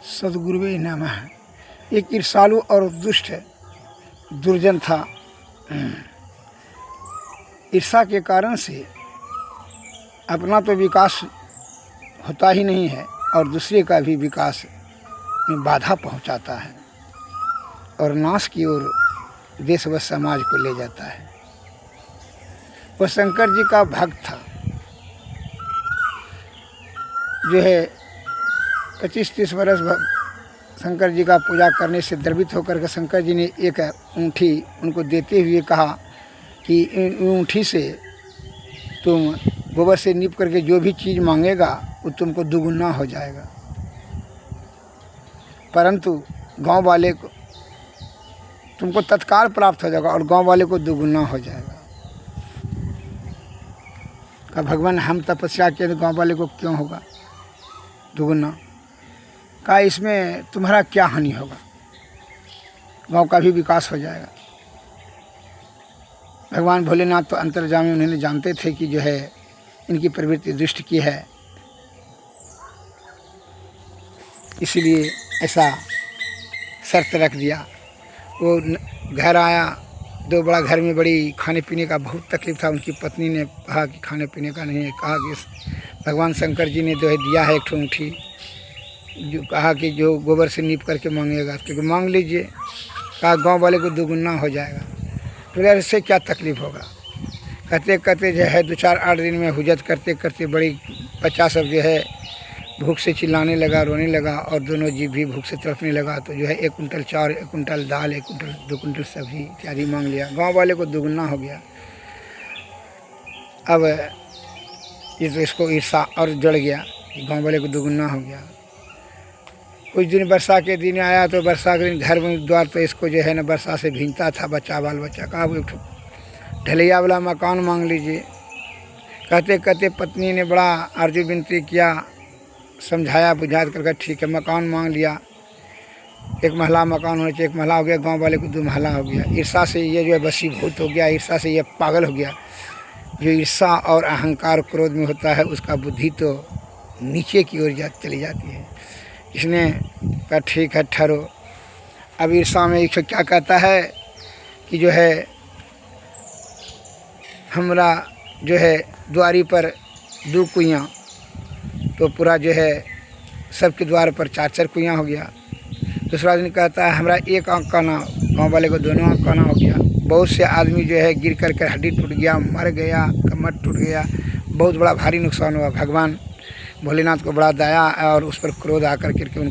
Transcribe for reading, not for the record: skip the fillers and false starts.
सद्गुरुवे नमः। एक ईर्षालु और दुष्ट दुर्जन था। ईर्षा के कारण से अपना तो विकास होता ही नहीं है और दूसरे का भी विकास में बाधा पहुंचाता है और नाश की ओर देश व समाज को ले जाता है। वह शंकर जी का भक्त था। जो है 25-30 वर्ष शंकर जी का पूजा करने से द्रवित होकर के शंकर जी ने एक ऊँठी उनको देते हुए कहा कि ऊँठी से तुम गोबर से नीप करके जो भी चीज़ मांगेगा वो तुमको दुगुना हो जाएगा, परंतु गांव वाले को तुमको तत्काल प्राप्त हो जाएगा और गांव वाले को दुगुना हो जाएगा। कहा भगवान हम तपस्या किए तो गांव वाले को क्यों होगा दुगुना? कहा इसमें तुम्हारा क्या हानि होगा, गांव का भी विकास हो जाएगा। भगवान भोलेनाथ तो अंतर्यामी, उन्होंने जानते थे कि जो है इनकी प्रवृत्ति दुष्ट की है, इसलिए ऐसा शर्त रख दिया। वो घर आया, दो बड़ा घर में बड़ी खाने पीने का बहुत तकलीफ था। उनकी पत्नी ने कहा कि खाने पीने का नहीं है। कहा कि भगवान शंकर जी ने जो है दिया है एक ठो ऊँठी, जो कहा कि जो गोबर से नीप करके मांगेगा क्योंकि मांग लीजिए। कहा गांव वाले को दुगुना हो जाएगा। तो यार इससे क्या तकलीफ़ होगा? कहते कहते जो है 2-4-8 दिन में हुज्जत करते करते बड़ी बच्चा सब जो है भूख से चिल्लाने लगा, रोने लगा और दोनों जीव भी भूख से तड़पने लगा। तो जो है 1 कुंटल चावल, 1 कुंटल दाल, 1 कुंटल 2 कुंटल सब्जी इत्यादि मांग लिया। गांव वाले को दुगुना हो गया। अब ये तो इसको ईर्षा और जड़ गया कि गाँव वाले को दुगुना हो गया। कुछ दिन वर्षा के दिन आया तो वर्षा के दिन घर में द्वार तो इसको जो है ना वर्षा से भींगता था बच्चा, बाल बच्चा। कहा एक ढलैया वाला मकान मांग लीजिए। कहते कहते पत्नी ने बड़ा आरजू विनती किया, समझाया बुझा करके ठीक है मकान मांग लिया। 1 महला मकान होना चाहिए, 1 महला हो गया। गांव वाले को 2 महला हो गया। ईर्षा से ये जो है वशीभूत हो गया, ईर्षा से ये पागल हो गया। जो ईर्षा और अहंकार क्रोध में होता है उसका बुद्धि तो नीचे की ओर चली जाती है। इसने कहा ठीक है ठहरो। अब ईर्षा में एक क्या कहता है कि जो है हमरा जो है द्वारी पर 2 कुइयाँ, तो पूरा जो है सबके द्वार पर 4-4 कुइयाँ हो गया। दूसरा दिन कहता है हमरा 1 आँख का ना, गाँव वाले को 2 आँख का ना हो गया। बहुत से आदमी जो है गिर करके हड्डी टूट गया, मर गया, कमर टूट गया, बहुत बड़ा भारी नुकसान हुआ। भगवान भोलेनाथ को बड़ा दया और उस पर क्रोध आकर के उनको